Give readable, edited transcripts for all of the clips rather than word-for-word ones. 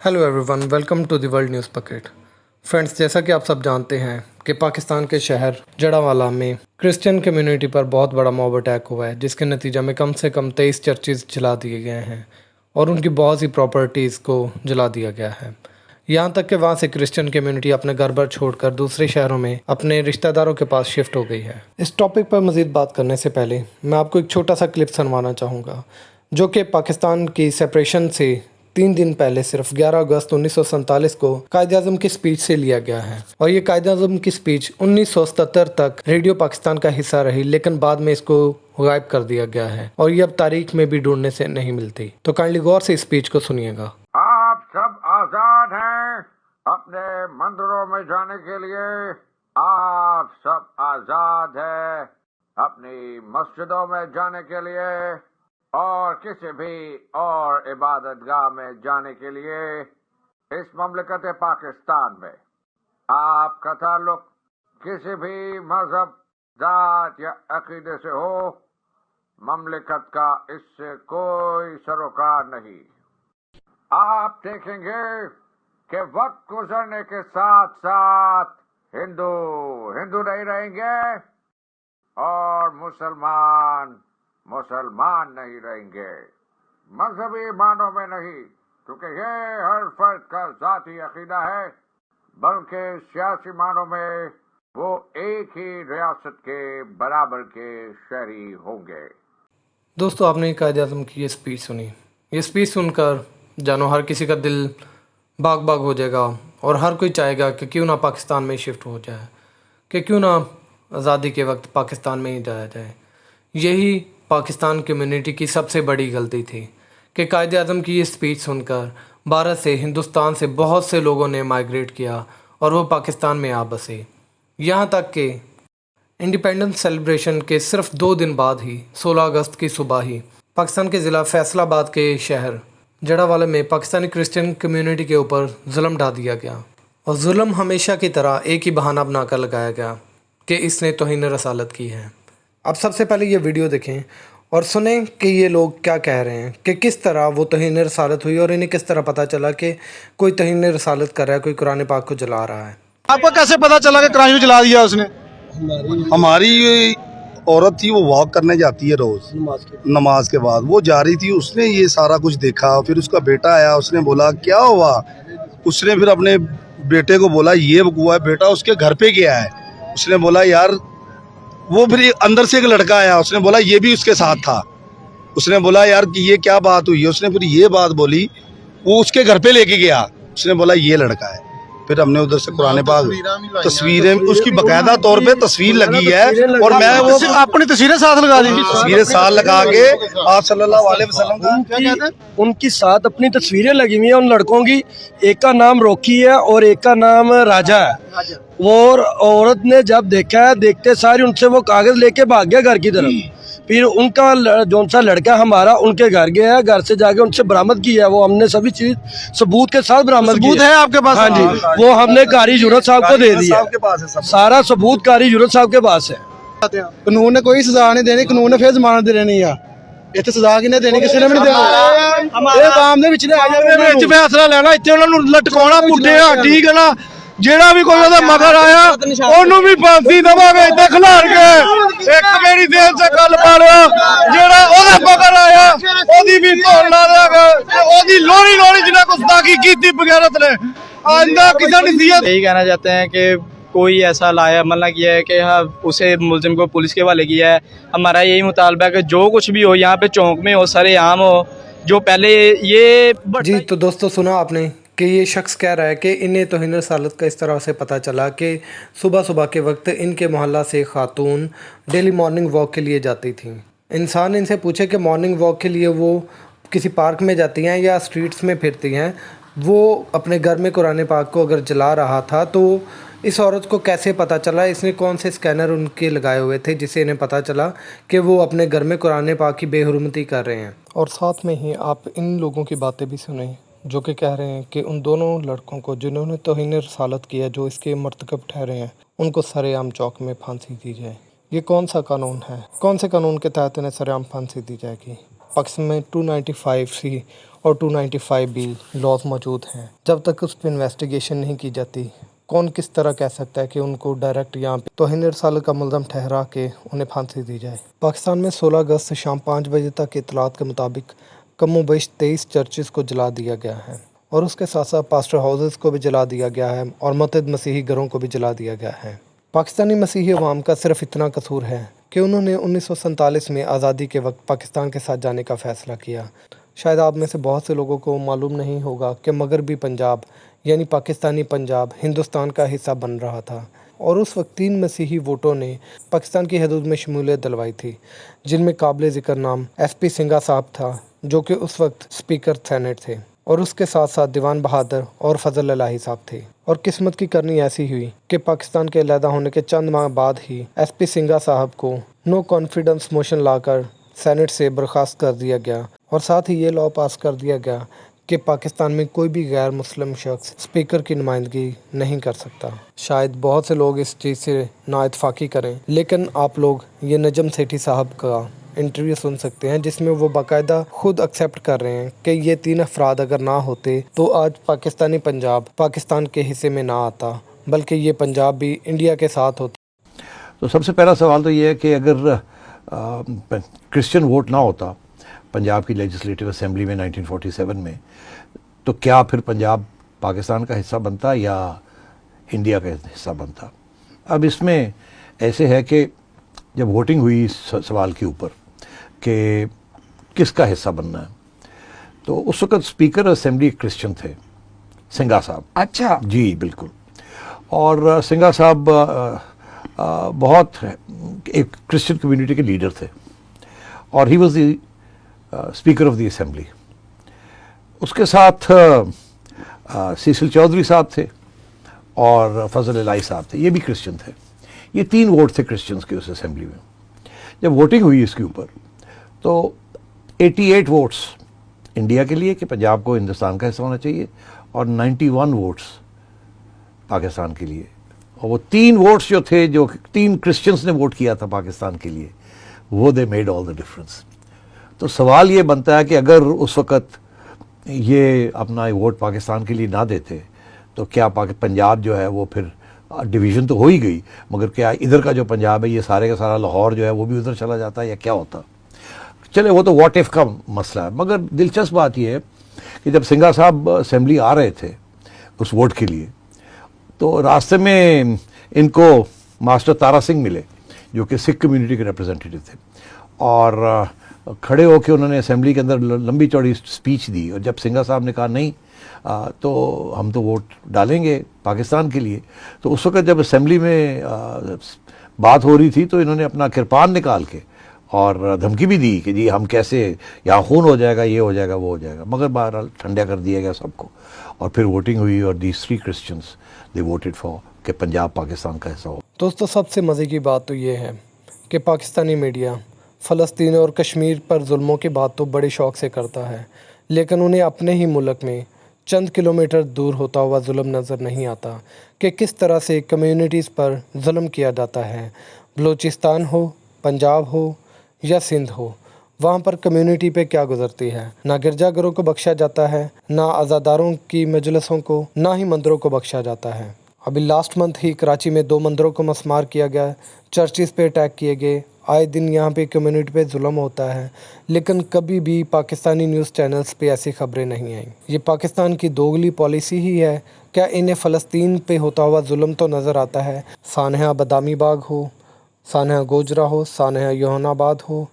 Hello everyone, welcome to the world news pocket. Friends, जैसा कि आप सब जानते हैं कि पाकिस्तान के शहर जड़ावाला में क्रिश्चियन कम्युनिटी पर बहुत बड़ा मॉब अटैक हुआ है, जिसके नतीजे में कम से कम 23 चर्चेज़ जला दिए गए हैं और उनकी बहुत सी प्रॉपर्टीज़ को जला दिया गया है। यहाँ तक कि वहाँ से क्रिश्चियन कम्युनिटी अपने घर बार छोड़कर दूसरे शहरों में अपने रिश्तेदारों के पास शिफ्ट हो गई है। इस टॉपिक पर मज़ीद बात करने से पहले मैं आपको एक छोटा सा क्लिप सुनवाना चाहूँगा, जो कि पाकिस्तान की सेपरेशन से 3 दिन पहले सिर्फ 11 अगस्त 1947 को कायद-ए-आज़म की स्पीच से लिया गया है। और ये कायद-ए-आज़म की स्पीच 1977 तक रेडियो पाकिस्तान का हिस्सा रही, लेकिन बाद में इसको गायब कर दिया गया है और ये अब तारीख में भी ढूंढने से नहीं मिलती। तो काइंडली गौर से इस स्पीच को सुनिएगा। आप सब आजाद हैं अपने मंदिरों में जाने के लिए। आप सब आजाद हैं अपनी मस्जिदों में जाने के लिए और किसी भी और इबादतगाह में जाने के लिए। इस ममलकत पाकिस्तान में आपका ताल्लुक किसी भी मजहब, जात या अकीदे से हो, ममलकत का इससे कोई सरोकार नहीं। आप देखेंगे कि वक्त गुजरने के साथ साथ हिंदू हिंदू नहीं रहेंगे और मुसलमान मुसलमान नहीं रहेंगे। मजहबी मानों में नहीं, क्योंकि ये हर फर्द का ज़ाती अकीदा है, बल्कि सियासी मानों में वो एक ही रियासत के बराबर के शहरी होंगे। दोस्तों, आपने कायद-ए-आज़म की ये स्पीच सुनी। ये स्पीच सुनकर जानो हर किसी का दिल बाग बाग हो जाएगा और हर कोई चाहेगा कि क्यों ना पाकिस्तान में शिफ्ट हो जाए, कि क्यों ना आज़ादी के वक्त पाकिस्तान में ही जाया जाए। यही पाकिस्तान कम्युनिटी की सबसे बड़ी गलती थी कि कायद-ए-आज़म की ये स्पीच सुनकर भारत से, हिंदुस्तान से बहुत से लोगों ने माइग्रेट किया और वो पाकिस्तान में आ बसे। यहाँ तक कि इंडिपेंडेंस सेलिब्रेशन के सिर्फ 2 दिन बाद ही 16 अगस्त की सुबह ही पाकिस्तान के ज़िला फैसलाबाद के शहर जड़ावाला में पाकिस्तानी क्रिश्चियन कम्युनिटी के ऊपर जुल्म ढा दिया गया। और जुल्म हमेशा की तरह एक ही बहाना बनाकर लगाया गया कि इसने तौहीन रसालत की है। अब सबसे पहले ये वीडियो देखें और सुनें कि ये लोग क्या कह रहे हैं, कि किस तरह वो तौहीन रसालत हुई और इन्हें किस तरह पता चला कि कोई तौहीन रसालत कर रहा है, कोई कुरान पाक को जला रहा है। आपको कैसे पता चला कि कुरान जला दिया उसने? हमारी औरत थी, वो वॉक करने जाती है रोज नमाज के बाद। वो जा रही थी, उसने ये सारा कुछ देखा। फिर उसका बेटा आया, उसने बोला क्या हुआ। उसने फिर अपने बेटे को बोला ये हुआ है। बेटा उसके घर पे गया है, उसने बोला यार, वो फिर अंदर से एक लड़का आया, उसने बोला ये भी उसके साथ था। उसने बोला यार कि ये क्या बात हुई है। उसने फिर ये बात बोली, वो उसके घर पे लेके गया, उसने बोला ये लड़का है। फिर हमने उधर से कुरान पाक तस्वीरें, उसकी बकायदा तौर पे तस्वीर लगी है और मैं वो अपनी तस्वीरें साथ लगा दी, तस्वीरें साथ लगा के आप सल्लल्लाहु अलैहि वसल्लम का उनकी साथ अपनी तस्वीरें लगी हुई हैं उन लड़कों की। एक का नाम रॉकी है और एक का नाम राजा है। और औरत ने जब देखा है, देखते सारी उनसे वो कागज लेके भाग गया घर की तरफ। फिर उनका जो सा लड़का हमारा उनके घर गया है, घर से जाके उनसे बरामद किया है। वो हमने सभी चीज सबूत के साथ बरामद सबूत है आपके पास? हाँ जी, वो हमने कारी जुनत साहब को दे दिया। सारा सबूत कारी जुनत साहब के पास है। कानून ने कोई सजा नहीं देनी, कानून ने फिर जमानत दे देनी है। ਇੱਥੇ ਸਜ਼ਾ ਕਿਨੇ ਦੇਣੀ? ਕਿਸੇ ਨੇ ਵੀ ਨਹੀਂ ਦੇਣੀ। ਇਹ ਕਾਮ ਦੇ ਵਿੱਚ ਨੇ ਆ ਜਾਂਦੇ ਵਿੱਚ ਫੈਸਲਾ ਲੈਣਾ, ਇੱਥੇ ਉਹਨਾਂ ਨੂੰ ਲਟਕਾਉਣਾ ਪੁੱਠੇ ਆ, ਠੀਕ ਹੈ ਨਾ। ਜਿਹੜਾ ਵੀ ਕੋਈ ਉਹਦਾ ਮਗਰ ਆਇਆ ਉਹਨੂੰ ਵੀ ਫਾਂਸੀ ਦੇਵਾਂਗੇ ਇੱਥੇ ਖਿਲਾਰ ਕੇ। ਇੱਕ ਮੇਰੀ ਦਿਲ 'ਚ ਗੱਲ ਪਾ ਲਿਆ, ਜਿਹੜਾ ਉਹਦਾ ਮਗਰ ਆਇਆ ਉਹਦੀ ਵੀ ਧੌਣ ਲਾ ਦਿਆਂਗੇ ਤੇ ਉਹਦੀ ਲੋਹੜੀ ਜਿਹਨਾਂ ਗੁਸਤਾਖੀ ਕੀਤੀ ਬਗੈਰਤ ਨੇ ਆਇੰਦਾ ਕਿਦਾਂ ਨਹੀਂ ਸੀ। यही कहना चाहते हैं कि कोई ऐसा लाया अमल किया है कि हाँ उसे मुलजिम को पुलिस के हवाले किया है। हमारा यही मुतालबा है कि जो कुछ भी हो यहाँ पे चौंक में हो, सरेआम हो, जो पहले ये जी। तो दोस्तों, सुना आपने कि ये शख्स कह रहा है कि इन्हें तौहीन रसालत का इस तरह से पता चला कि सुबह सुबह के वक्त इनके मोहल्ला से खातून डेली मॉर्निंग वॉक के लिए जाती थी। इंसान इनसे पूछे कि मॉर्निंग वॉक के लिए वो किसी पार्क में जाती हैं या स्ट्रीट्स में फिरती हैं, वो अपने घर में कुरान पाक को अगर जला रहा था तो इस औरत को कैसे पता चला, इसने कौन से स्कैनर उनके लगाए हुए थे जिससे इन्हें पता चला कि वो अपने घर में कुरान पाक की बेहुरमती कर रहे हैं। और साथ में ही आप इन लोगों की बातें भी सुने जो कि कह रहे हैं कि उन दोनों लड़कों को जिन्होंने तौहीन रसालत किया, जो इसके मर्तकब ठहरे हैं, उनको सरेआम चौक में फांसी दी जाए। ये कौन सा कानून है? कौन से कानून के तहत इन्हें सरेआम फांसी दी जाएगी? पाकिस्तान में 295C और 295 भी लॉज मौजूद हैं। जब तक उस पर इन्वेस्टिगेशन नहीं की जाती, कौन किस तरह कह सकता है कि उनको डायरेक्ट यहाँ पे तौहीन रसालत का मुलज़म ठहरा के उन्हें फांसी दी जाए। पाकिस्तान में 16 अगस्त से शाम 5 बजे तक के इतलात के मुताबिक कमोबेश 23 चर्चेज़ को जला दिया गया है और उसके साथ साथ पास्टर हाउसेस को भी जला दिया गया है और मुतअद्दिद मसीही घरों को भी जला दिया गया है। पाकिस्तानी मसीही अवाम का सिर्फ इतना कसूर है कि उन्होंने 1947 में आज़ादी के वक्त पाकिस्तान के साथ जाने का फ़ैसला किया। शायद आप में से बहुत से लोगों को मालूम नहीं होगा कि मगरबी पंजाब यानी पाकिस्तानी पंजाब हिंदुस्तान का हिस्सा बन रहा था और उस वक्त 3 मसीही वोटों ने पाकिस्तान की हदूद में शमूलियत दिलवाई थी, जिनमें काबिल ज़िक्र नाम SP सिंघा साहब था, जो कि उस वक्त स्पीकर सेनेट थे, और उसके साथ साथ दीवान बहादुर और फजल इलाही साहब थे। और किस्मत की करनी ऐसी हुई कि पाकिस्तान के अलहदा होने के चंद माह बाद ही SP सिंघा साहब को नो कॉन्फिडेंस मोशन लाकर सेनेट से बर्खास्त कर दिया गया और साथ ही ये लॉ पास कर दिया गया कि पाकिस्तान में कोई भी गैर मुस्लिम शख्स स्पीकर की नुमाइंदगी नहीं कर सकता। शायद बहुत से लोग इस चीज़ से नाइतफाकी करें, लेकिन आप लोग ये नजम सेठी साहब का इंटरव्यू सुन सकते हैं जिसमें वो बाकायदा खुद एक्सेप्ट कर रहे हैं कि ये 3 अफराद अगर ना होते तो आज पाकिस्तानी पंजाब पाकिस्तान के हिस्से में ना आता, बल्कि ये पंजाब भी इंडिया के साथ होता। तो सबसे पहला सवाल तो ये है कि अगर क्रिश्चियन वोट ना होता पंजाब की लेजिस्लेटिव असेंबली में 1947 में, तो क्या फिर पंजाब पाकिस्तान का हिस्सा बनता या इंडिया का हिस्सा बनता? अब इसमें ऐसे है कि जब वोटिंग हुई इस सवाल के ऊपर कि किसका हिस्सा बनना है, तो उस वक्त स्पीकर असेंबली क्रिश्चियन थे, सिंघा साहब। अच्छा जी बिल्कुल। और सिंघा साहब बहुत एक क्रिश्चियन कम्युनिटी के लीडर थे और he was the speaker of the assembly. उसके साथ सीसिल चौधरी साहब थे और फजल इलाही साहब थे, ये भी क्रिश्चियन थे। ये 3 वोट थे क्रिश्चियंस के उस असेंबली में। जब वोटिंग हुई इसके ऊपर तो 88 वोट्स इंडिया के लिए कि पंजाब को हिंदुस्तान का हिस्सा होना चाहिए और 91 वोट्स पाकिस्तान के लिए। और वो 3 वोट्स जो थे, जो 3 क्रिश्चियंस ने वोट किया था पाकिस्तान के लिए, वो they made all the difference. तो सवाल ये बनता है कि अगर उस वक़्त ये अपना वोट पाकिस्तान के लिए ना देते तो क्या पंजाब जो है वो फिर डिवीज़न तो हो ही गई, मगर क्या इधर का जो पंजाब है ये सारे का सारा लाहौर जो है वो भी उधर चला जाता है या क्या होता? चले वो तो व्हाट इफ़ का मसला है। मगर दिलचस्प बात यह है कि जब सिंघा साहब असेंबली आ रहे थे उस वोट के लिए, तो रास्ते में इनको मास्टर तारा सिंह मिले जो कि सिख कम्युनिटी के रिप्रेजेंटेटिव थे और खड़े होकर उन्होंने असेंबली के अंदर लंबी चौड़ी स्पीच दी। और जब सिंघा साहब ने कहा नहीं तो हम तो वोट डालेंगे पाकिस्तान के लिए, तो उस वक्त जब असेंबली में बात हो रही थी तो इन्होंने अपना किरपान निकाल के और धमकी भी दी कि जी हम कैसे, यहाँ खून हो जाएगा, ये हो जाएगा, वो हो जाएगा। मगर बहरहाल ठंडा कर दिया गया सबको और फिर वोटिंग हुई और these 3 Christians they voted for कि पंजाब पाकिस्तान का हिस्सा हो। दोस्तों, सबसे मज़े की बात तो ये है कि पाकिस्तानी मीडिया फ़लस्तीन और कश्मीर पर जुल्मों की बात तो बड़े शौक़ से करता है, लेकिन उन्हें अपने ही मुल्क में चंद किलोमीटर दूर होता हुआ जुल्म नज़र नहीं आता कि किस तरह से कम्युनिटीज़ पर जुल्म किया जाता है। बलूचिस्तान हो, पंजाब हो या सिंध हो, वहाँ पर कम्युनिटी पे क्या गुजरती है। ना गिरजाघरों को बख्शा जाता है, ना आज़ादारों की मजलिसों को, ना ही मंदिरों को बख्शा जाता है। अभी लास्ट मंथ ही कराची में 2 मंदिरों को मसमार किया गया, चर्चिज़ पे अटैक किए गए। आए दिन यहाँ पे कम्युनिटी पे जुल्म होता है, लेकिन कभी भी पाकिस्तानी न्यूज़ चैनल्स पे ऐसी खबरें नहीं आईं। ये पाकिस्तान की दोगली पॉलिसी ही है क्या? इन्हें फ़लस्तीन पे होता हुआ जुल्म तो नज़र आता है, सानहा बदामी बाग हो, सानहा गोजरा हो, सानहा योहनाबाद हो,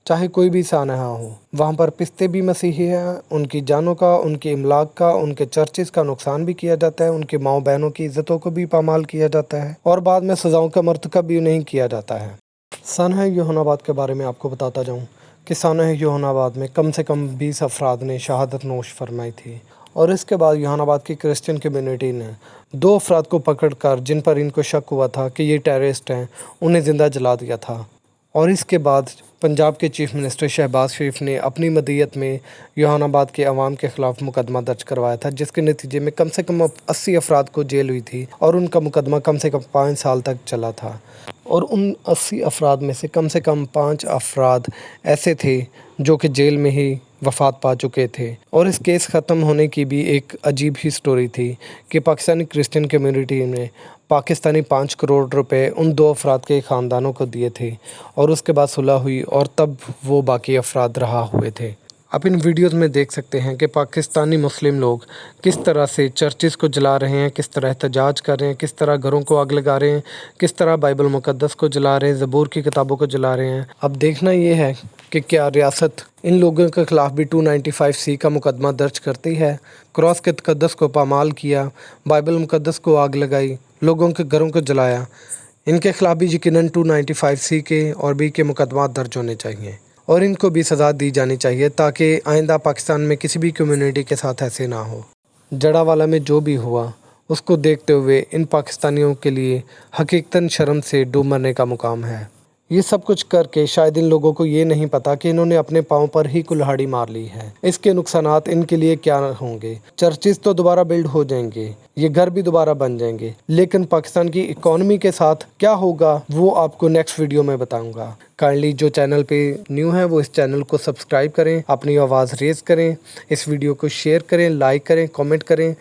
चाहे कोई भी सानहा हो, वहाँ पर पिस्ते भी मसीही हैं। उनकी जानों का, उनके इमलाक का, उनके चर्चिज़ का नुकसान भी किया जाता है, उनके माओ बहनों की इज़्ज़तों को भी पामाल किया जाता है और बाद में सज़ाओं का मर्तकब भी नहीं किया जाता है। सानहा योहनाबाद के बारे में आपको बताता जाऊँ कि सानहा योहनाबाद में कम से कम 20 अफराद ने शहादत नोश फरमाई थी और इसके बाद योहनाबाद की क्रिश्चियन कम्युनिटी ने 2 अफराद को पकड़कर, जिन पर इनको शक हुआ था कि ये टेररिस्ट हैं, उन्हें ज़िंदा जला दिया था। और इसके बाद पंजाब के चीफ मिनिस्टर शहबाज शरीफ ने अपनी मदीयत में योहानाबाद के अवाम के ख़िलाफ़ मुकदमा दर्ज करवाया था, जिसके नतीजे में कम से कम 80 अफराद को जेल हुई थी और उनका मुकदमा कम से कम 5 साल तक चला था। اور ان 80 افراد میں سے کم 5 افراد ایسے تھے جو کہ جیل میں ہی وفات پا چکے تھے۔ اور اس کیس ختم ہونے کی بھی ایک عجیب ہی سٹوری تھی کہ پاکستانی کرسچن کمیونٹی نے پاکستانی 5 کروڑ روپے ان 2 افراد کے خاندانوں کو دیے تھے، اور اس کے بعد صلح ہوئی اور تب وہ باقی افراد رہا ہوئے تھے۔ آپ ان ویڈیوز میں دیکھ سکتے ہیں کہ پاکستانی مسلم لوگ کس طرح سے چرچز کو جلا رہے ہیں، کس طرح احتجاج کر رہے ہیں، کس طرح گھروں کو آگ لگا رہے ہیں، کس طرح بائبل مقدس کو جلا رہے ہیں، زبور کی کتابوں کو جلا رہے ہیں۔ اب دیکھنا یہ ہے کہ کیا ریاست ان لوگوں کے خلاف بھی 295C کا مقدمہ درج کرتی ہے۔ کراس کے تقدس کو پامال کیا، بائبل مقدس کو آگ لگائی، لوگوں کے گھروں کو جلایا، ان کے خلاف بھی یقیناً 295C کے اور بھی کے مقدمات درج ہونے چاہیے، اور ان کو بھی سزا دی جانی چاہیے تاکہ آئندہ پاکستان میں کسی بھی کمیونٹی کے ساتھ ایسے نہ ہو۔ جڑاوالا میں جو بھی ہوا اس کو دیکھتے ہوئے ان پاکستانیوں کے لیے حقیقتاً شرم سے ڈوب مرنے کا مقام ہے۔ یہ سب کچھ کر کے شاید ان لوگوں کو یہ نہیں پتا کہ انہوں نے اپنے پاؤں پر ہی کلہاڑی مار لی ہے۔ اس کے نقصانات ان کے لیے کیا ہوں گے؟ چرچز تو دوبارہ بلڈ ہو جائیں گے، یہ گھر بھی دوبارہ بن جائیں گے، لیکن پاکستان کی اکانومی کے ساتھ کیا ہوگا وہ آپ کو نیکسٹ ویڈیو میں بتاؤں گا۔ کائنڈلی جو چینل پہ نیو ہے وہ اس چینل کو سبسکرائب کریں، اپنی آواز ریز کریں، اس ویڈیو کو شیئر کریں، لائک کریں، کامنٹ کریں۔